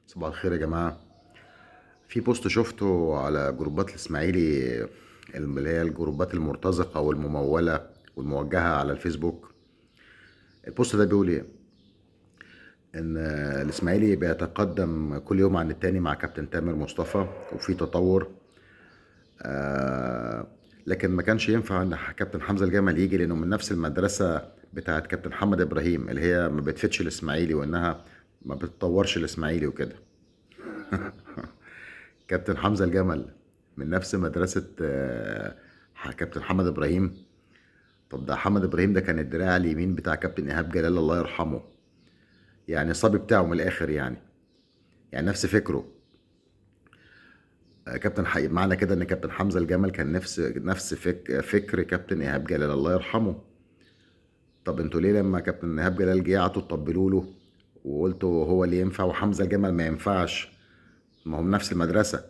صباح الخير يا جماعة. في بوست شفته على جروبات الإسماعيلي، اللي هي الجروبات المرتزقة والممولة والموجهة على الفيسبوك. البوست ده بيقول إيه؟ إن الإسماعيلي بيتقدم كل يوم عن التاني مع كابتن تامر مصطفى وفي تطور. آه لكن ما كانش ينفع إن كابتن حمزة الجمل يجي، لأنه من نفس المدرسة بتاعت كابتن محمد إبراهيم، اللي هي ما بتفتش الإسماعيلي وإنها ما بتطورش الإسماعيلي وكده. كابتن حمزة الجمل من نفس مدرسة كابتن محمد إبراهيم. طب ده محمد إبراهيم ده كان الدراع اليمين بتاع كابتن إيهاب جلال الله يرحمه، يعني الصبي بتاعه من الآخر يعني نفس فكره. كابتن معنى كده إن كابتن حمزة الجمل كان نفس فكر كابتن إيهاب جلال الله يرحمه. طب انتوا ليه لما كابتن إيهاب جلال جه قعدتوا تطبلوا له وقلتوا هو اللي ينفع وحمزة الجمل ما ينفعش؟ ما هم نفس المدرسة.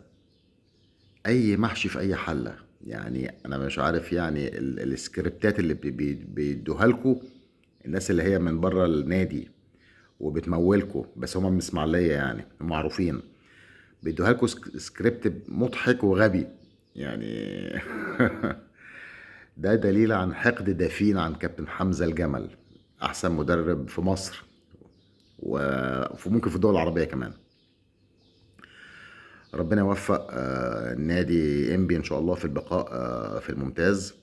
اي محشي في اي حله. يعني انا مش عارف، يعني السكريبتات اللي بيدوها لكم الناس اللي هي من بره النادي وبتمولكوا، بس هم من اسماعيليه يعني معروفين، بيدوها لكم سكريبت مضحك وغبي يعني. ده دليل عن حقد دفين عن كابتن حمزه الجمل، احسن مدرب في مصر وممكن في الدول العربيه كمان. ربنا يوفق النادي انبي ان شاء الله في البقاء في الممتاز.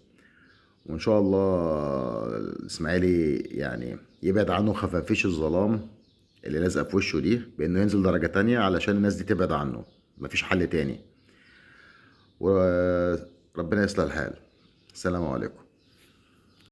وان شاء الله الاسماعيلي يعني يبعد عنه خفافيش الظلام اللي لازقه في وشه دي، بانه ينزل درجه تانية علشان الناس دي تبعد عنه. مفيش حل تاني. وربنا يصلح الحال. السلام عليكم.